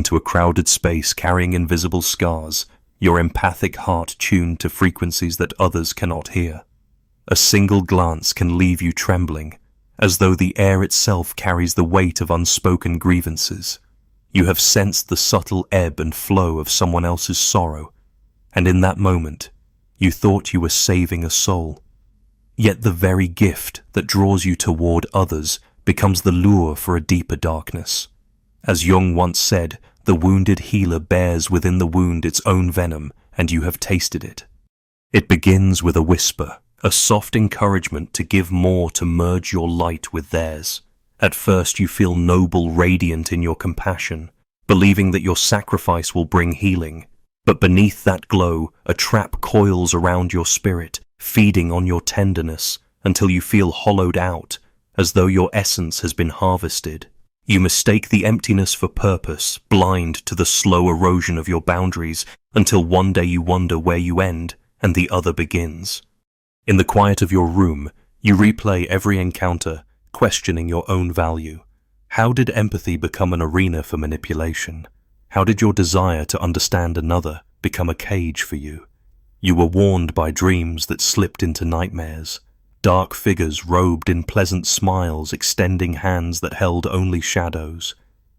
into a crowded space carrying invisible scars, your empathic heart tuned to frequencies that others cannot hear. A single glance can leave you trembling, as though the air itself carries the weight of unspoken grievances. You have sensed the subtle ebb and flow of someone else's sorrow, and in that moment, you thought you were saving a soul. Yet the very gift that draws you toward others becomes the lure for a deeper darkness. As Jung once said, the wounded healer bears within the wound its own venom, and you have tasted it. It begins with a whisper, a soft encouragement to give more, to merge your light with theirs. At first you feel noble, radiant in your compassion, believing that your sacrifice will bring healing. But beneath that glow, a trap coils around your spirit, feeding on your tenderness, until you feel hollowed out, as though your essence has been harvested. You mistake the emptiness for purpose, blind to the slow erosion of your boundaries, until one day you wonder where you end and the other begins. In the quiet of your room, you replay every encounter, questioning your own value. How did empathy become an arena for manipulation? How did your desire to understand another become a cage for you? You were warned by dreams that slipped into nightmares, dark figures robed in pleasant smiles, extending hands that held only shadows.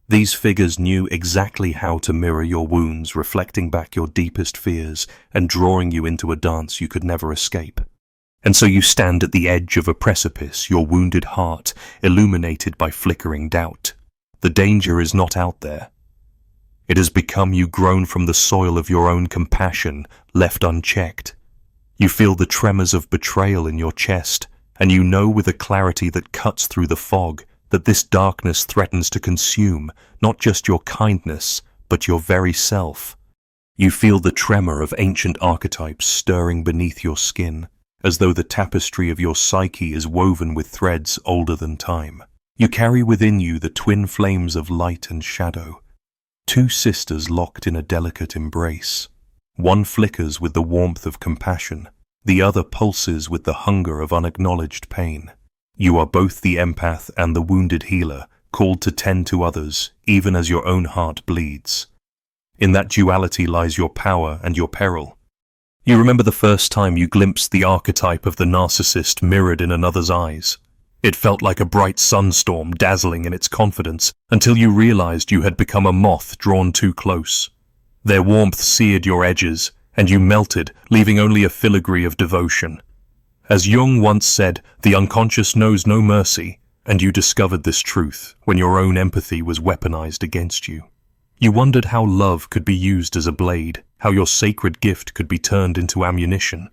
These figures knew exactly how to mirror your wounds, reflecting back your deepest fears and drawing you into a dance you could never escape. And so you stand at the edge of a precipice, your wounded heart illuminated by flickering doubt. The danger is not out there. It has become you, grown from the soil of your own compassion, left unchecked. You feel the tremors of betrayal in your chest, and you know with a clarity that cuts through the fog that this darkness threatens to consume not just your kindness, but your very self. You feel the tremor of ancient archetypes stirring beneath your skin, as though the tapestry of your psyche is woven with threads older than time. You carry within you the twin flames of light and shadow, two sisters locked in a delicate embrace. One flickers with the warmth of compassion, the other pulses with the hunger of unacknowledged pain. You are both the empath and the wounded healer, called to tend to others, even as your own heart bleeds. In that duality lies your power and your peril. You remember the first time you glimpsed the archetype of the narcissist mirrored in another's eyes. It felt like a bright sunstorm, dazzling in its confidence, until you realized you had become a moth drawn too close. Their warmth seared your edges, and you melted, leaving only a filigree of devotion. As Jung once said, the unconscious knows no mercy, and you discovered this truth when your own empathy was weaponized against you. You wondered how love could be used as a blade, how your sacred gift could be turned into ammunition.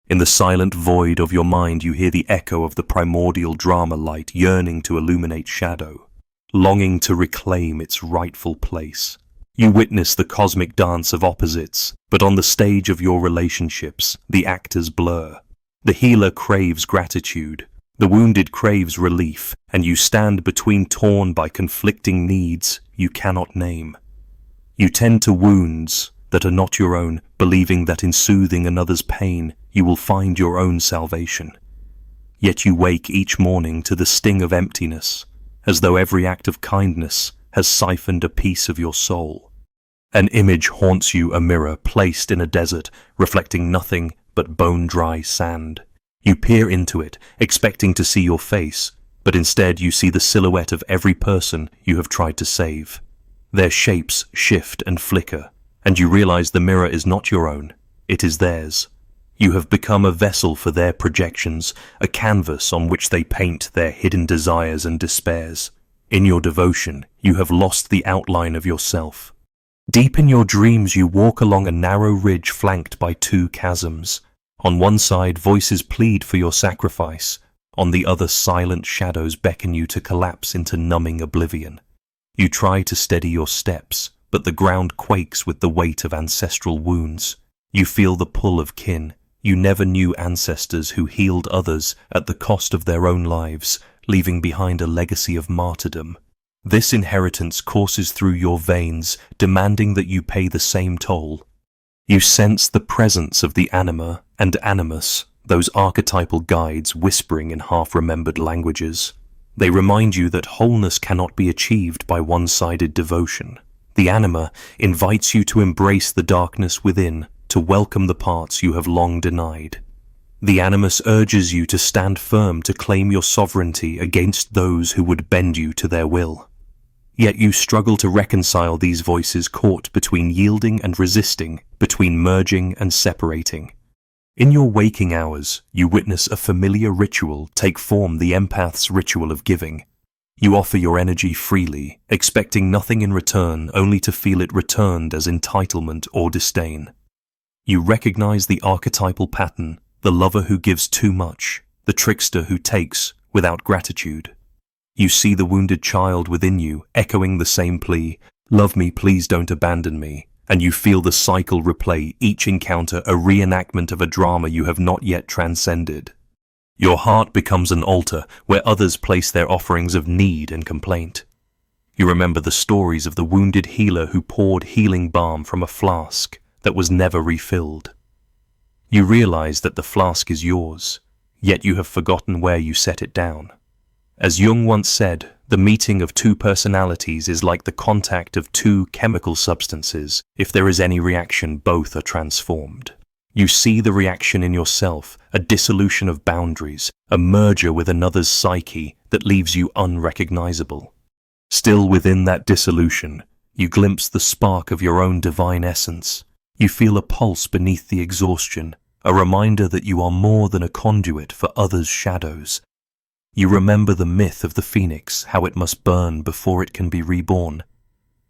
In the silent void of your mind you hear the echo of the primordial drama light yearning to illuminate shadow, longing to reclaim its rightful place. You witness the cosmic dance of opposites, but on the stage of your relationships, the actors blur. The healer craves gratitude, the wounded craves relief, and you stand between, torn by conflicting needs you cannot name. You tend to wounds that are not your own, believing that in soothing another's pain you will find your own salvation. Yet you wake each morning to the sting of emptiness, as though every act of kindness has siphoned a piece of your soul. An image haunts you, a mirror placed in a desert, reflecting nothing but bone-dry sand. You peer into it, expecting to see your face, but instead you see the silhouette of every person you have tried to save. Their shapes shift and flicker, and you realize the mirror is not your own, it is theirs. You have become a vessel for their projections, a canvas on which they paint their hidden desires and despairs. In your devotion, you have lost the outline of yourself. Deep in your dreams you walk along a narrow ridge flanked by two chasms. On one side, voices plead for your sacrifice. On the other, silent shadows beckon you to collapse into numbing oblivion. You try to steady your steps, but the ground quakes with the weight of ancestral wounds. You feel the pull of kin. You never knew ancestors who healed others at the cost of their own lives, leaving behind a legacy of martyrdom. This inheritance courses through your veins, demanding that you pay the same toll. You sense the presence of the anima and animus, those archetypal guides whispering in half-remembered languages. They remind you that wholeness cannot be achieved by one-sided devotion. The anima invites you to embrace the darkness within, to welcome the parts you have long denied. The animus urges you to stand firm, to claim your sovereignty against those who would bend you to their will. Yet you struggle to reconcile these voices, caught between yielding and resisting, between merging and separating. In your waking hours, you witness a familiar ritual take form, the empath's ritual of giving. You offer your energy freely, expecting nothing in return, only to feel it returned as entitlement or disdain. You recognize the archetypal pattern, the lover who gives too much, the trickster who takes without gratitude. You see the wounded child within you, echoing the same plea, "Love me, please don't abandon me," and you feel the cycle replay, each encounter a reenactment of a drama you have not yet transcended. Your heart becomes an altar where others place their offerings of need and complaint. You remember the stories of the wounded healer who poured healing balm from a flask that was never refilled. You realize that the flask is yours, yet you have forgotten where you set it down. As Jung once said, the meeting of two personalities is like the contact of two chemical substances. If there is any reaction, both are transformed. You see the reaction in yourself, a dissolution of boundaries, a merger with another's psyche that leaves you unrecognizable. Still within that dissolution, you glimpse the spark of your own divine essence. You feel a pulse beneath the exhaustion, a reminder that you are more than a conduit for others' shadows. You remember the myth of the phoenix, how it must burn before it can be reborn.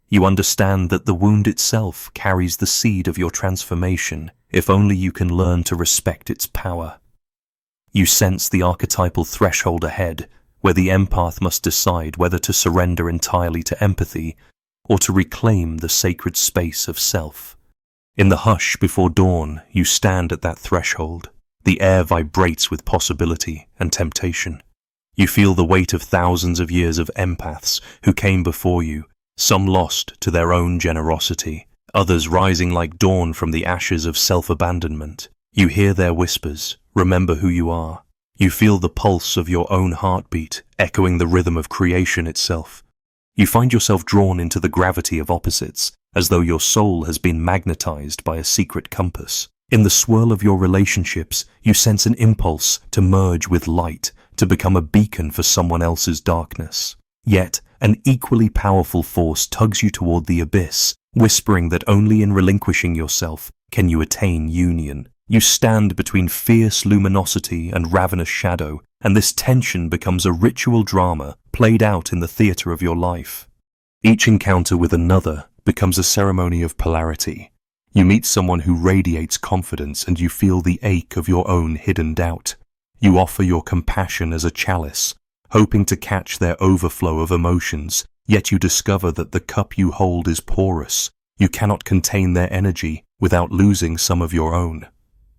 You understand that the wound itself carries the seed of your transformation, if only you can learn to respect its power. You sense the archetypal threshold ahead, where the empath must decide whether to surrender entirely to empathy or to reclaim the sacred space of self. In the hush before dawn, you stand at that threshold. The air vibrates with possibility and temptation. You feel the weight of thousands of years of empaths who came before you, some lost to their own generosity, others rising like dawn from the ashes of self-abandonment. You hear their whispers, remember who you are. You feel the pulse of your own heartbeat, echoing the rhythm of creation itself. You find yourself drawn into the gravity of opposites, as though your soul has been magnetized by a secret compass. In the swirl of your relationships, you sense an impulse to merge with light, to become a beacon for someone else's darkness. Yet, an equally powerful force tugs you toward the abyss, whispering that only in relinquishing yourself can you attain union. You stand between fierce luminosity and ravenous shadow, and this tension becomes a ritual drama played out in the theater of your life. Each encounter with another becomes a ceremony of polarity. You meet someone who radiates confidence, and you feel the ache of your own hidden doubt. You offer your compassion as a chalice, hoping to catch their overflow of emotions, yet you discover that the cup you hold is porous. You cannot contain their energy without losing some of your own.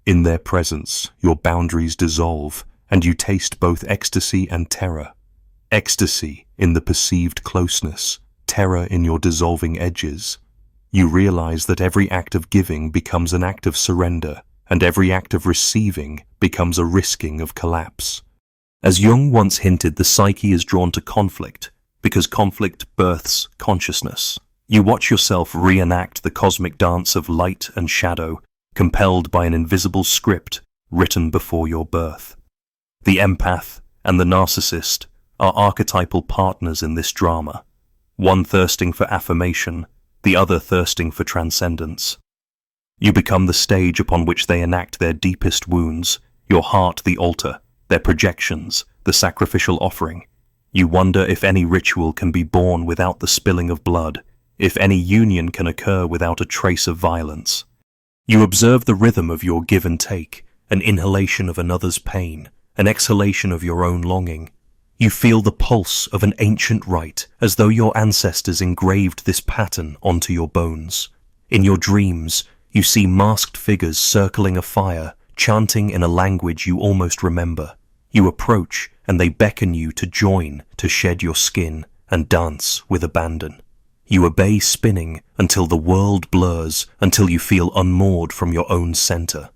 In their presence, your boundaries dissolve, and you taste both ecstasy and terror. Ecstasy in the perceived closeness, terror in your dissolving edges. You realize that every act of giving becomes an act of surrender, and every act of receiving becomes a risking of collapse. As Jung once hinted, the psyche is drawn to conflict, because conflict births consciousness. You watch yourself reenact the cosmic dance of light and shadow, compelled by an invisible script written before your birth. The empath and the narcissist are archetypal partners in this drama, one thirsting for affirmation, the other thirsting for transcendence. You become the stage upon which they enact their deepest wounds, your heart the altar, their projections the sacrificial offering. You wonder if any ritual can be born without the spilling of blood, if any union can occur without a trace of violence. You observe the rhythm of your give and take, an inhalation of another's pain, an exhalation of your own longing. You feel the pulse of an ancient rite, as though your ancestors engraved this pattern onto your bones. In your dreams, you see masked figures circling a fire, chanting in a language you almost remember. You approach, and they beckon you to join, to shed your skin, and dance with abandon. You obey, spinning until the world blurs, until you feel unmoored from your own center.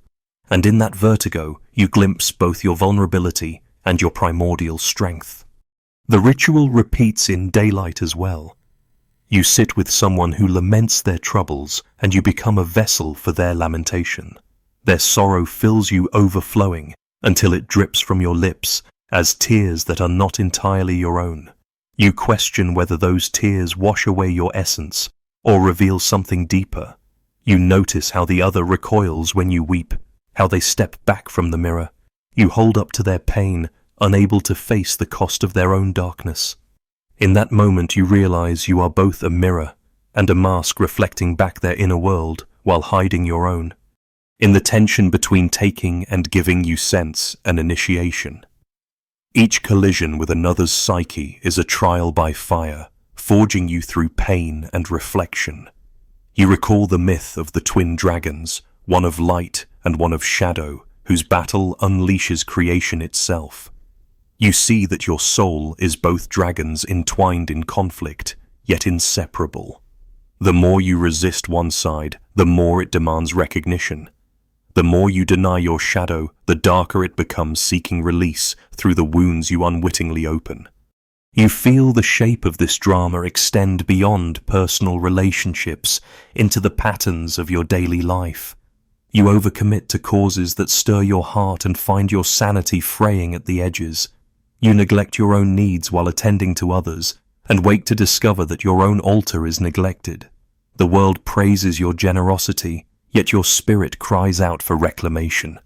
And in that vertigo, you glimpse both your vulnerability and your primordial strength. The ritual repeats in daylight as well. You sit with someone who laments their troubles, and you become a vessel for their lamentation. Their sorrow fills you overflowing until it drips from your lips as tears that are not entirely your own. You question whether those tears wash away your essence or reveal something deeper. You notice how the other recoils when you weep, how they step back from the mirror. You hold up to their pain, unable to face the cost of their own darkness. In that moment you realize you are both a mirror and a mask reflecting back their inner world while hiding your own. In the tension between taking and giving you sense an initiation. Each collision with another's psyche is a trial by fire, forging you through pain and reflection. You recall the myth of the twin dragons, one of light and one of shadow, whose battle unleashes creation itself. You see that your soul is both dragons entwined in conflict, yet inseparable. The more you resist one side, the more it demands recognition. The more you deny your shadow, the darker it becomes, seeking release through the wounds you unwittingly open. You feel the shape of this drama extend beyond personal relationships into the patterns of your daily life. You overcommit to causes that stir your heart and find your sanity fraying at the edges. You neglect your own needs while attending to others, and wake to discover that your own altar is neglected. The world praises your generosity, yet your spirit cries out for reclamation.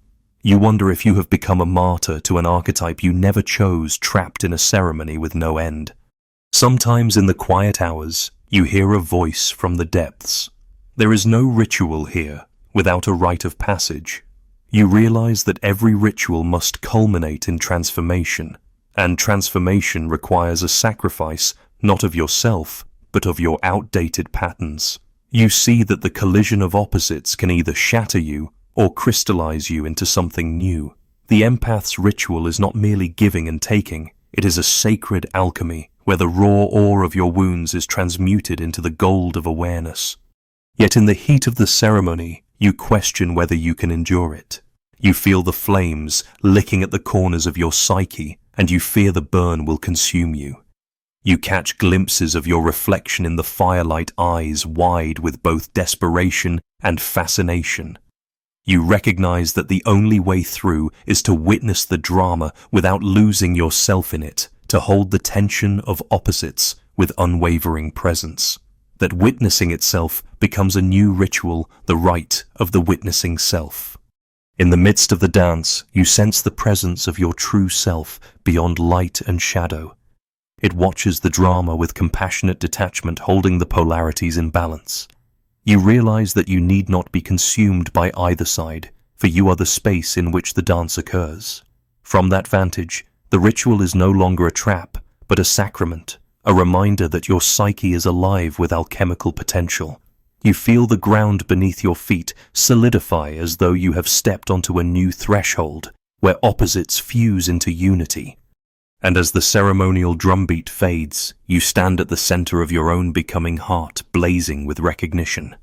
You wonder if you have become a martyr to an archetype you never chose, trapped in a ceremony with no end. Sometimes in the quiet hours, you hear a voice from the depths. There is no ritual here without a rite of passage. You realize that every ritual must culminate in transformation, and transformation requires a sacrifice not of yourself, but of your outdated patterns. You see that the collision of opposites can either shatter you or crystallize you into something new. The empath's ritual is not merely giving and taking, it is a sacred alchemy where the raw ore of your wounds is transmuted into the gold of awareness. Yet in the heat of the ceremony, you question whether you can endure it. You feel the flames licking at the corners of your psyche, and you fear the burn will consume you. You catch glimpses of your reflection in the firelight, eyes wide with both desperation and fascination. You recognize that the only way through is to witness the drama without losing yourself in it, to hold the tension of opposites with unwavering presence. That witnessing itself becomes a new ritual, the rite of the witnessing self. In the midst of the dance, you sense the presence of your true self beyond light and shadow. It watches the drama with compassionate detachment, holding the polarities in balance. You realize that you need not be consumed by either side, for you are the space in which the dance occurs. From that vantage, the ritual is no longer a trap, but a sacrament, a reminder that your psyche is alive with alchemical potential. You feel the ground beneath your feet solidify as though you have stepped onto a new threshold where opposites fuse into unity. And as the ceremonial drumbeat fades, you stand at the center of your own becoming heart, blazing with recognition.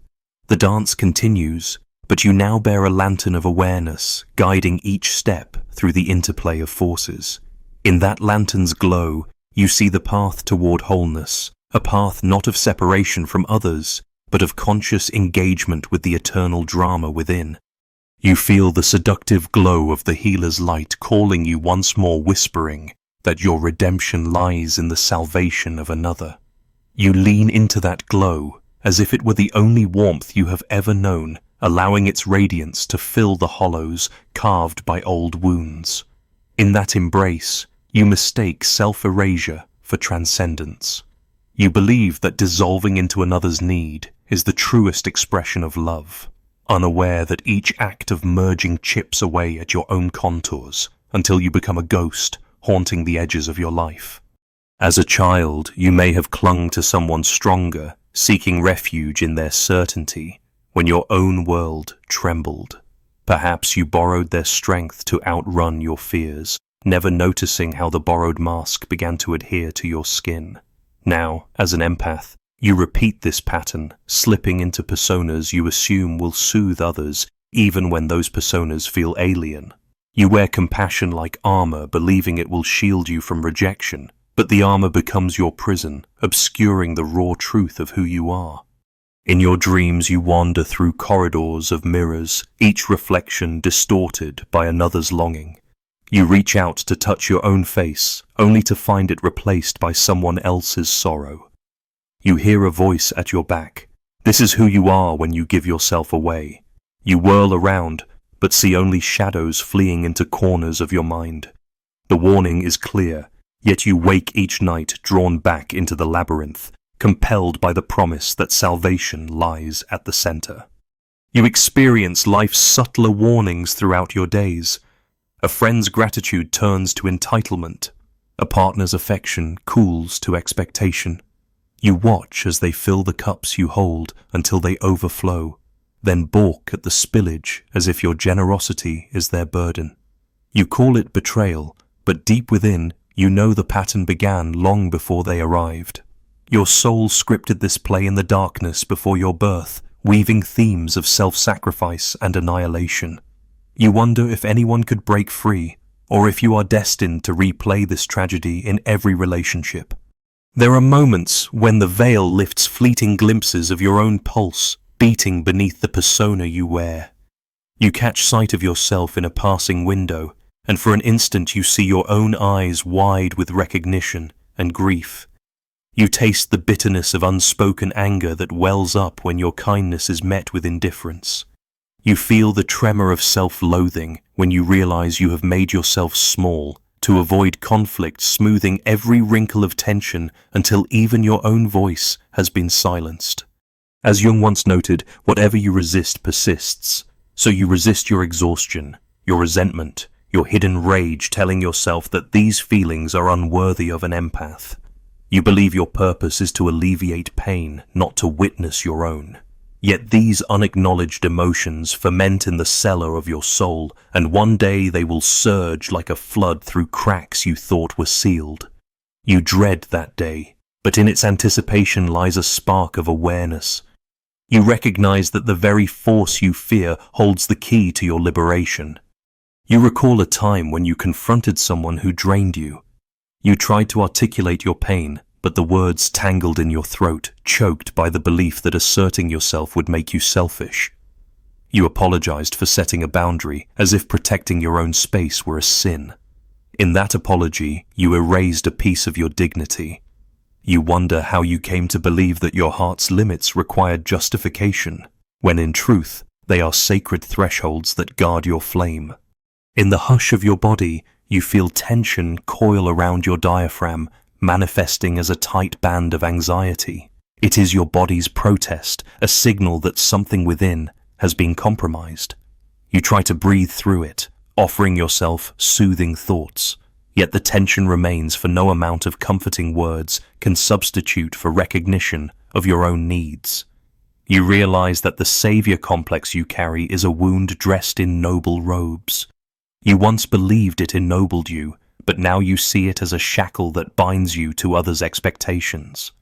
The dance continues, but you now bear a lantern of awareness, guiding each step through the interplay of forces. In that lantern's glow, you see the path toward wholeness, a path not of separation from others, but of conscious engagement with the eternal drama within. You feel the seductive glow of the healer's light calling you once more, whispering that your redemption lies in the salvation of another. You lean into that glow as if it were the only warmth you have ever known, allowing its radiance to fill the hollows carved by old wounds. In that embrace, you mistake self-erasure for transcendence. You believe that dissolving into another's need is the truest expression of love, unaware that each act of merging chips away at your own contours until you become a ghost haunting the edges of your life. As a child, you may have clung to someone stronger, seeking refuge in their certainty when your own world trembled. Perhaps you borrowed their strength to outrun your fears, never noticing how the borrowed mask began to adhere to your skin. Now, as an empath, you repeat this pattern, slipping into personas you assume will soothe others, even when those personas feel alien. You wear compassion like armor, believing it will shield you from rejection, but the armor becomes your prison, obscuring the raw truth of who you are. In your dreams you wander through corridors of mirrors, each reflection distorted by another's longing. You reach out to touch your own face, only to find it replaced by someone else's sorrow. You hear a voice at your back. This is who you are when you give yourself away. You whirl around, but see only shadows fleeing into corners of your mind. The warning is clear, yet you wake each night drawn back into the labyrinth, compelled by the promise that salvation lies at the center. You experience life's subtler warnings throughout your days. A friend's gratitude turns to entitlement. A partner's affection cools to expectation. You watch as they fill the cups you hold until they overflow, then balk at the spillage as if your generosity is their burden. You call it betrayal, but deep within, you know the pattern began long before they arrived. Your soul scripted this play in the darkness before your birth, weaving themes of self-sacrifice and annihilation. You wonder if anyone could break free, or if you are destined to replay this tragedy in every relationship. There are moments when the veil lifts fleeting glimpses of your own pulse, beating beneath the persona you wear. You catch sight of yourself in a passing window, and for an instant you see your own eyes wide with recognition and grief. You taste the bitterness of unspoken anger that wells up when your kindness is met with indifference. You feel the tremor of self-loathing when you realize you have made yourself small to avoid conflict, smoothing every wrinkle of tension until even your own voice has been silenced. As Jung once noted, whatever you resist persists. So you resist your exhaustion, your resentment, your hidden rage, telling yourself that these feelings are unworthy of an empath. You believe your purpose is to alleviate pain, not to witness your own. Yet these unacknowledged emotions ferment in the cellar of your soul, and one day they will surge like a flood through cracks you thought were sealed. You dread that day, but in its anticipation lies a spark of awareness. You recognize that the very force you fear holds the key to your liberation. You recall a time when you confronted someone who drained you. You tried to articulate your pain, but the words tangled in your throat, choked by the belief that asserting yourself would make you selfish. You apologized for setting a boundary, as if protecting your own space were a sin. In that apology, you erased a piece of your dignity. You wonder how you came to believe that your heart's limits required justification, when in truth, they are sacred thresholds that guard your flame. In the hush of your body, you feel tension coil around your diaphragm, manifesting as a tight band of anxiety. It is your body's protest, a signal that something within has been compromised. You try to breathe through it, offering yourself soothing thoughts, yet the tension remains, for no amount of comforting words can substitute for recognition of your own needs. You realize that the savior complex you carry is a wound dressed in noble robes. You once believed it ennobled you, but now you see it as a shackle that binds you to others' expectations.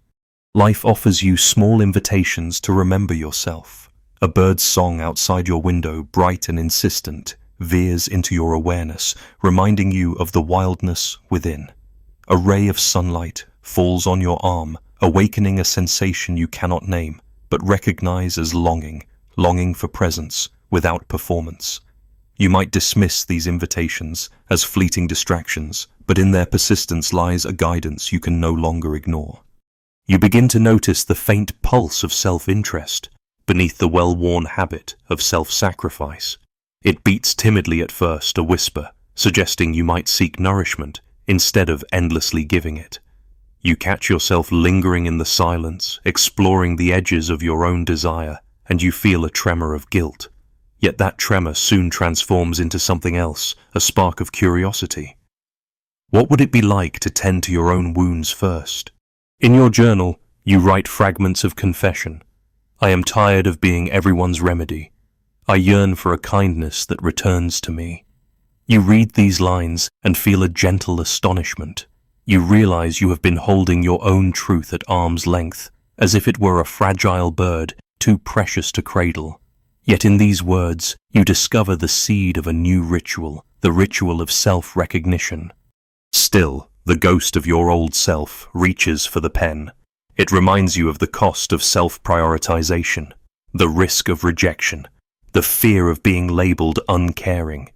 Life offers you small invitations to remember yourself. A bird's song outside your window, bright and insistent, veers into your awareness, reminding you of the wildness within. A ray of sunlight falls on your arm, awakening a sensation you cannot name, but recognize as longing for presence without performance. You might dismiss these invitations as fleeting distractions, but in their persistence lies a guidance you can no longer ignore. You begin to notice the faint pulse of self-interest beneath the well-worn habit of self-sacrifice. It beats timidly at first, a whisper, suggesting you might seek nourishment instead of endlessly giving it. You catch yourself lingering in the silence, exploring the edges of your own desire, and you feel a tremor of guilt. Yet that tremor soon transforms into something else, a spark of curiosity. What would it be like to tend to your own wounds first? In your journal, you write fragments of confession. I am tired of being everyone's remedy. I yearn for a kindness that returns to me. You read these lines and feel a gentle astonishment. You realize you have been holding your own truth at arm's length, as if it were a fragile bird too precious to cradle. Yet in these words, you discover the seed of a new ritual, the ritual of self-recognition. Still, The ghost of your old self reaches for the pen. It reminds you of the cost of self-prioritization, the risk of rejection, the fear of being labeled uncaring.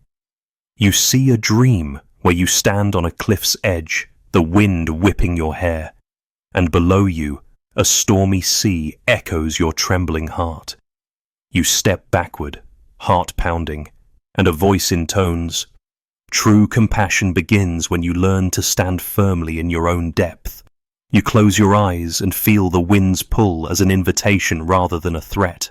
You see a dream where you stand on a cliff's edge, the wind whipping your hair, and below you, a stormy sea echoes your trembling heart. You step backward, heart pounding, and a voice intones, "True compassion begins when you learn to stand firmly in your own depth." You close your eyes and feel the wind's pull as an invitation rather than a threat.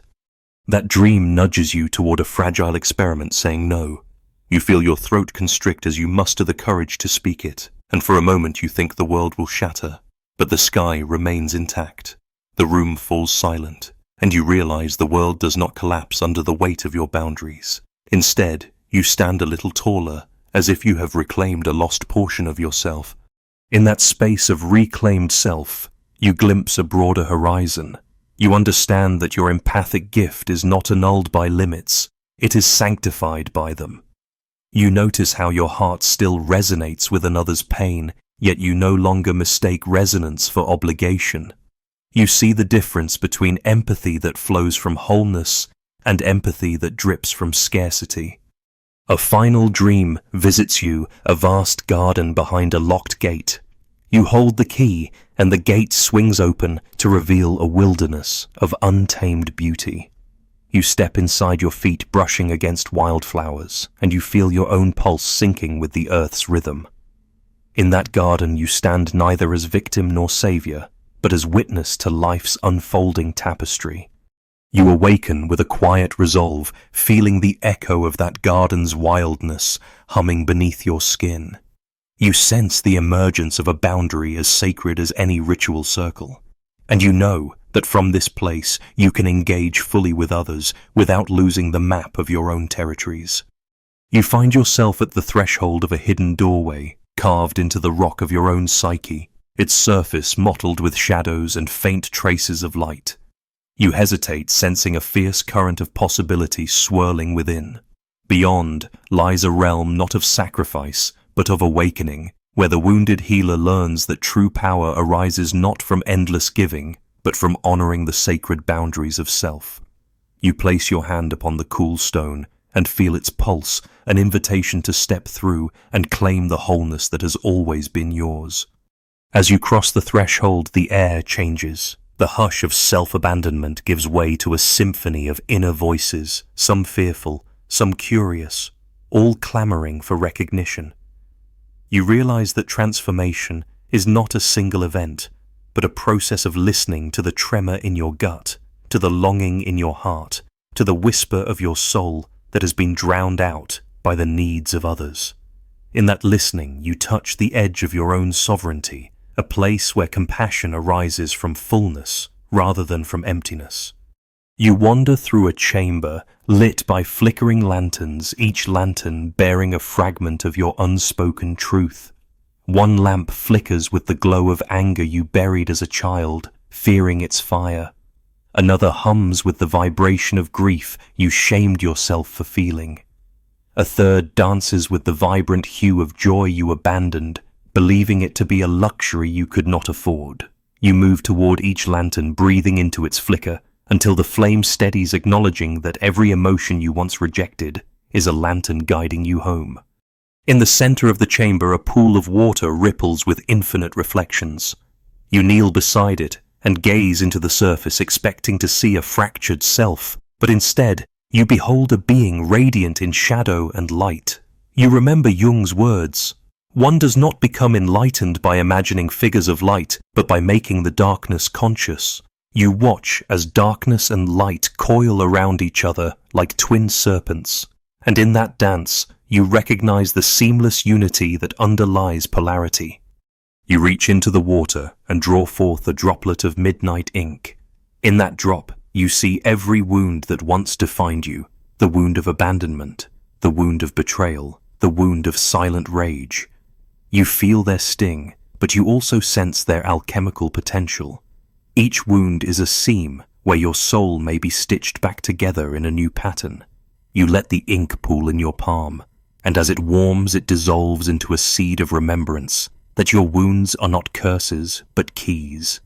That dream nudges you toward a fragile experiment saying no. You feel your throat constrict as you muster the courage to speak it, and for a moment you think the world will shatter. But the sky remains intact. The room falls silent, and you realize the world does not collapse under the weight of your boundaries. Instead, you stand a little taller, as if you have reclaimed a lost portion of yourself. In that space of reclaimed self, you glimpse a broader horizon. You understand that your empathic gift is not annulled by limits, it is sanctified by them. You notice how your heart still resonates with another's pain, yet you no longer mistake resonance for obligation. You see the difference between empathy that flows from wholeness and empathy that drips from scarcity. A final dream visits you, a vast garden behind a locked gate. You hold the key, and the gate swings open to reveal a wilderness of untamed beauty. You step inside, your feet brushing against wildflowers, and you feel your own pulse syncing with the earth's rhythm. In that garden you stand neither as victim nor savior, but as witness to life's unfolding tapestry. You awaken with a quiet resolve, feeling the echo of that garden's wildness humming beneath your skin. You sense the emergence of a boundary as sacred as any ritual circle, and you know that from this place you can engage fully with others without losing the map of your own territories. You find yourself at the threshold of a hidden doorway, carved into the rock of your own psyche, its surface mottled with shadows and faint traces of light. You hesitate, sensing a fierce current of possibility swirling within. Beyond lies a realm not of sacrifice, but of awakening, where the wounded healer learns that true power arises not from endless giving, but from honoring the sacred boundaries of self. You place your hand upon the cool stone and feel its pulse, an invitation to step through and claim the wholeness that has always been yours. As you cross the threshold, the air changes. The hush of self-abandonment gives way to a symphony of inner voices, some fearful, some curious, all clamoring for recognition. You realize that transformation is not a single event, but a process of listening to the tremor in your gut, to the longing in your heart, to the whisper of your soul that has been drowned out by the needs of others. In that listening, you touch the edge of your own sovereignty, a place where compassion arises from fullness rather than from emptiness. You wander through a chamber lit by flickering lanterns, each lantern bearing a fragment of your unspoken truth. One lamp flickers with the glow of anger you buried as a child, fearing its fire. Another hums with the vibration of grief you shamed yourself for feeling. A third dances with the vibrant hue of joy you abandoned, believing it to be a luxury you could not afford. You move toward each lantern, breathing into its flicker, until the flame steadies, acknowledging that every emotion you once rejected is a lantern guiding you home. In the center of the chamber, a pool of water ripples with infinite reflections. You kneel beside it and gaze into the surface, expecting to see a fractured self, but instead, you behold a being radiant in shadow and light. You remember Jung's words, "One does not become enlightened by imagining figures of light, but by making the darkness conscious." You watch as darkness and light coil around each other like twin serpents, and in that dance, you recognize the seamless unity that underlies polarity. You reach into the water and draw forth a droplet of midnight ink. In that drop, you see every wound that once defined you, the wound of abandonment, the wound of betrayal, the wound of silent rage. You feel their sting, but you also sense their alchemical potential. Each wound is a seam where your soul may be stitched back together in a new pattern. You let the ink pool in your palm, and as it warms, it dissolves into a seed of remembrance, that your wounds are not curses, but keys.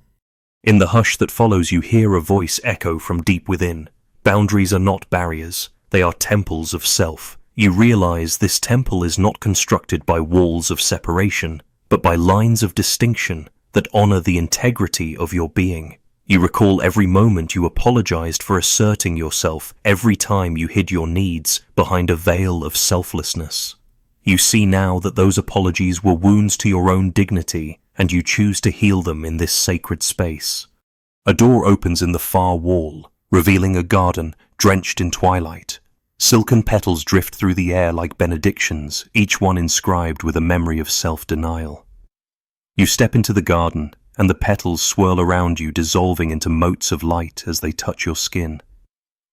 In the hush that follows, you hear a voice echo from deep within. Boundaries are not barriers, they are temples of self. You realize this temple is not constructed by walls of separation, but by lines of distinction that honor the integrity of your being. You recall every moment you apologized for asserting yourself, every time you hid your needs behind a veil of selflessness. You see now that those apologies were wounds to your own dignity, and you choose to heal them in this sacred space. A door opens in the far wall, revealing a garden drenched in twilight. Silken petals drift through the air like benedictions, each one inscribed with a memory of self-denial. You step into the garden, and the petals swirl around you, dissolving into motes of light as they touch your skin.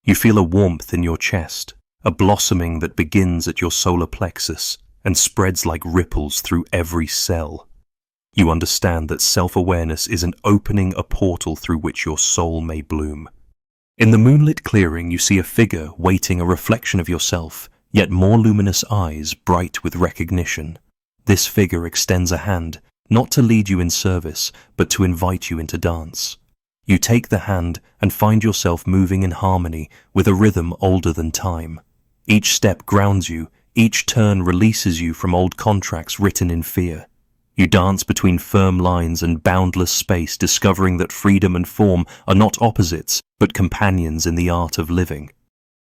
You feel a warmth in your chest, a blossoming that begins at your solar plexus and spreads like ripples through every cell. You understand that self-awareness is an opening a portal through which your soul may bloom. In the moonlit clearing, you see a figure waiting, a reflection of yourself, yet more luminous eyes bright with recognition. This figure extends a hand, not to lead you in service, but to invite you into dance. You take the hand and find yourself moving in harmony with a rhythm older than time. Each step grounds you, each turn releases you from old contracts written in fear. You dance between firm lines and boundless space, discovering that freedom and form are not opposites, but companions in the art of living.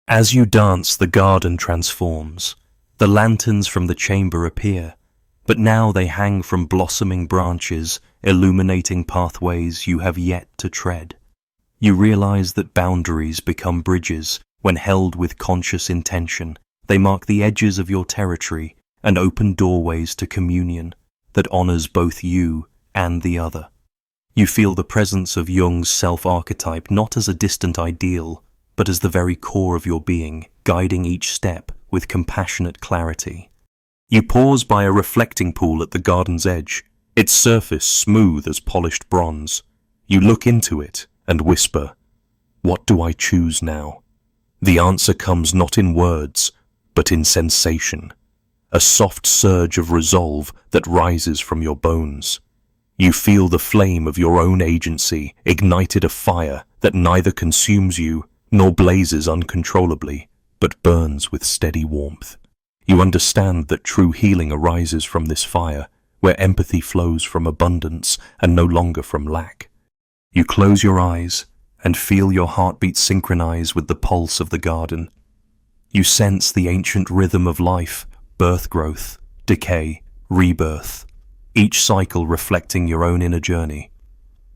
As you dance, the garden transforms. The lanterns from the chamber appear, but now they hang from blossoming branches, illuminating pathways you have yet to tread. You realize that boundaries become bridges when held with conscious intention. They mark the edges of your territory and open doorways to communion that honors both you and the other. You feel the presence of Jung's self-archetype not as a distant ideal, but as the very core of your being, guiding each step with compassionate clarity. You pause by a reflecting pool at the garden's edge, its surface smooth as polished bronze. You look into it and whisper, "What do I choose now?" The answer comes not in words, but in sensation, a soft surge of resolve that rises from your bones. You feel the flame of your own agency ignited, a fire that neither consumes you nor blazes uncontrollably, but burns with steady warmth. You understand that true healing arises from this fire, where empathy flows from abundance and no longer from lack. You close your eyes and feel your heartbeat synchronize with the pulse of the garden. You sense the ancient rhythm of life, birth, growth, decay, rebirth, each cycle reflecting your own inner journey.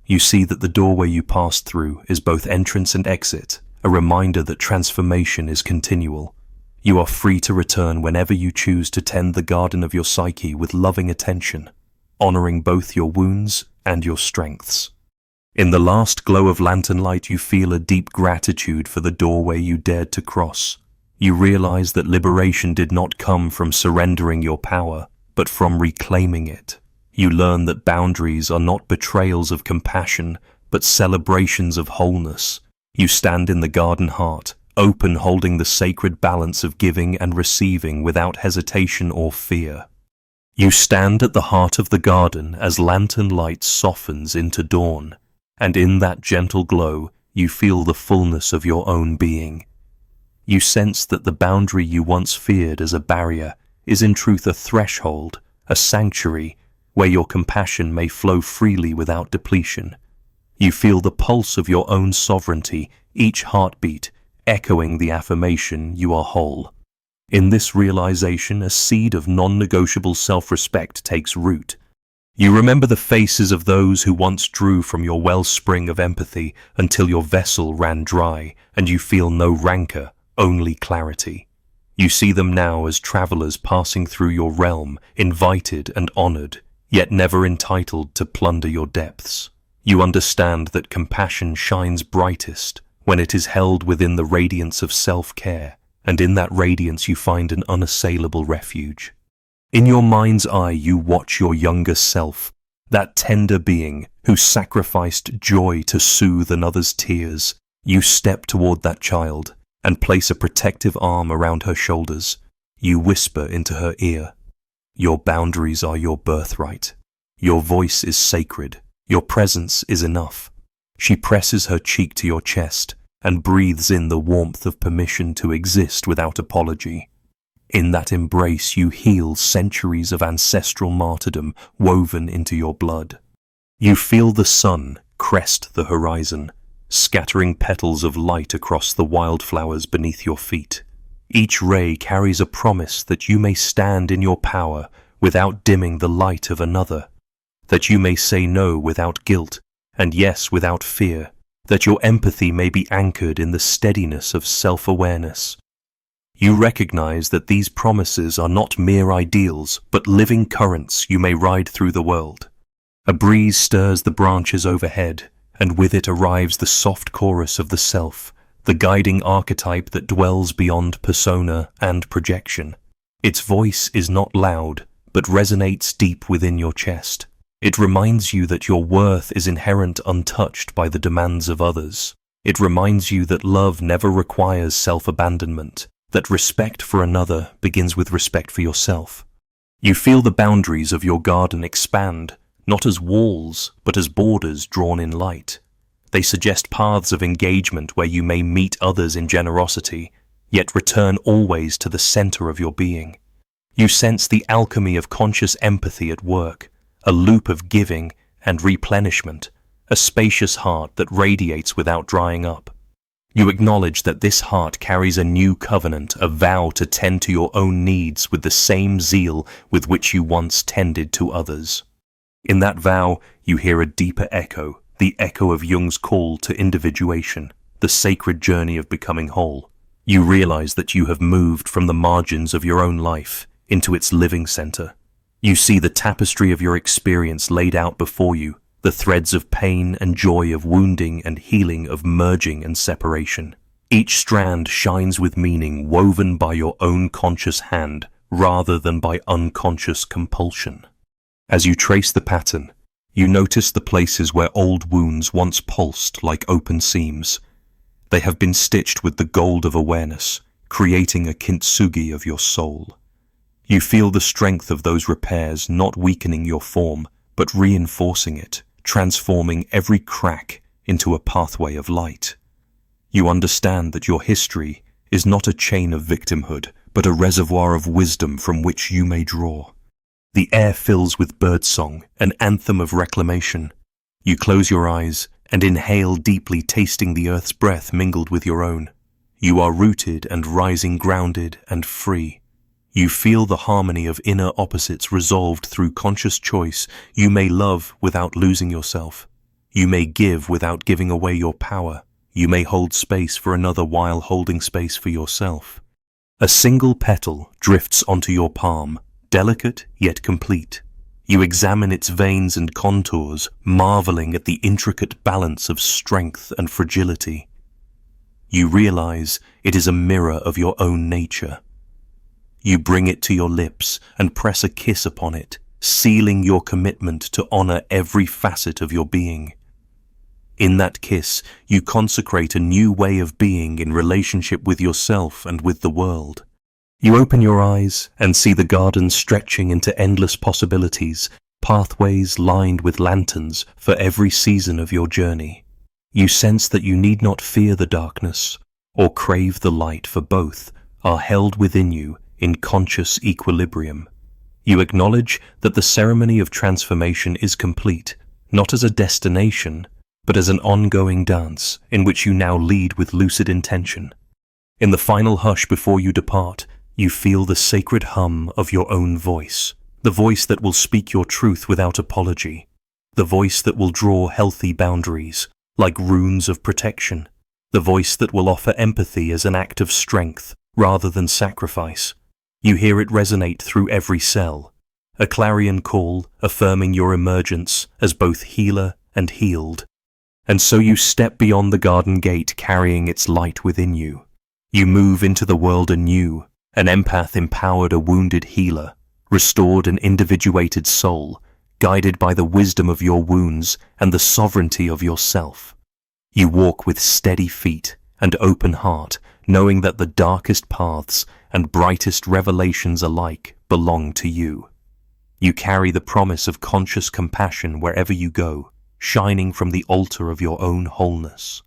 You see that the doorway you passed through is both entrance and exit, a reminder that transformation is continual. You are free to return whenever you choose to tend the garden of your psyche with loving attention, honoring both your wounds and your strengths. In the last glow of lantern light, you feel a deep gratitude for the doorway you dared to cross. You realize that liberation did not come from surrendering your power, but from reclaiming it. You learn that boundaries are not betrayals of compassion, but celebrations of wholeness. You stand in the garden heart, open, holding the sacred balance of giving and receiving without hesitation or fear. You stand at the heart of the garden as lantern light softens into dawn, and in that gentle glow you feel the fullness of your own being. You sense that the boundary you once feared as a barrier is in truth a threshold, a sanctuary where your compassion may flow freely without depletion. You feel the pulse of your own sovereignty, each heartbeat echoing the affirmation you are whole. In this realization, a seed of non-negotiable self-respect takes root. You remember the faces of those who once drew from your wellspring of empathy until your vessel ran dry, and you feel no rancor, only clarity. You see them now as travelers passing through your realm, invited and honored, yet never entitled to plunder your depths. You understand that compassion shines brightest when it is held within the radiance of self-care, and in that radiance you find an unassailable refuge. In your mind's eye you watch your younger self, that tender being who sacrificed joy to soothe another's tears. You step toward that child and place a protective arm around her shoulders. You whisper into her ear, "Your boundaries are your birthright. Your voice is sacred. Your presence is enough. She presses her cheek to your chest and breathes in the warmth of permission to exist without apology. In that embrace, you heal centuries of ancestral martyrdom woven into your blood. You feel the sun crest the horizon, scattering petals of light across the wildflowers beneath your feet. Each ray carries a promise that you may stand in your power without dimming the light of another, that you may say no without guilt and yes without fear, that your empathy may be anchored in the steadiness of self-awareness. You recognize that these promises are not mere ideals, but living currents you may ride through the world. A breeze stirs the branches overhead, and with it arrives the soft chorus of the self, the guiding archetype that dwells beyond persona and projection. Its voice is not loud, but resonates deep within your chest. It reminds you that your worth is inherent, untouched by the demands of others. It reminds you that love never requires self-abandonment, that respect for another begins with respect for yourself. You feel the boundaries of your garden expand, not as walls, but as borders drawn in light. They suggest paths of engagement where you may meet others in generosity, yet return always to the center of your being. You sense the alchemy of conscious empathy at work, a loop of giving and replenishment, a spacious heart that radiates without drying up. You acknowledge that this heart carries a new covenant, a vow to tend to your own needs with the same zeal with which you once tended to others. In that vow, you hear a deeper echo, the echo of Jung's call to individuation, the sacred journey of becoming whole. You realize that you have moved from the margins of your own life into its living center. You see the tapestry of your experience laid out before you, the threads of pain and joy, of wounding and healing, of merging and separation. Each strand shines with meaning, woven by your own conscious hand rather than by unconscious compulsion. As you trace the pattern, you notice the places where old wounds once pulsed like open seams. They have been stitched with the gold of awareness, creating a kintsugi of your soul. You feel the strength of those repairs not weakening your form, but reinforcing it, transforming every crack into a pathway of light. You understand that your history is not a chain of victimhood, but a reservoir of wisdom from which you may draw. The air fills with birdsong, an anthem of reclamation. You close your eyes and inhale deeply, tasting the earth's breath mingled with your own. You are rooted and rising, grounded and free. You feel the harmony of inner opposites resolved through conscious choice. You may love without losing yourself. You may give without giving away your power. You may hold space for another while holding space for yourself. A single petal drifts onto your palm, delicate yet complete. You examine its veins and contours, marveling at the intricate balance of strength and fragility. You realize it is a mirror of your own nature. You bring it to your lips and press a kiss upon it, sealing your commitment to honor every facet of your being. In that kiss, you consecrate a new way of being in relationship with yourself and with the world. You open your eyes and see the garden stretching into endless possibilities, pathways lined with lanterns for every season of your journey. You sense that you need not fear the darkness or crave the light, for both are held within you in conscious equilibrium. You acknowledge that the ceremony of transformation is complete, not as a destination, but as an ongoing dance in which you now lead with lucid intention. In the final hush before you depart, you feel the sacred hum of your own voice, the voice that will speak your truth without apology, the voice that will draw healthy boundaries, like runes of protection, the voice that will offer empathy as an act of strength rather than sacrifice. You hear it resonate through every cell, a clarion call affirming your emergence as both healer and healed. And so you step beyond the garden gate, carrying its light within you. You move into the world anew, an empath empowered, a wounded healer, restored an individuated soul, guided by the wisdom of your wounds and the sovereignty of yourself. You walk with steady feet and open heart, knowing that the darkest paths and brightest revelations alike belong to you. You carry the promise of conscious compassion wherever you go, shining from the altar of your own wholeness.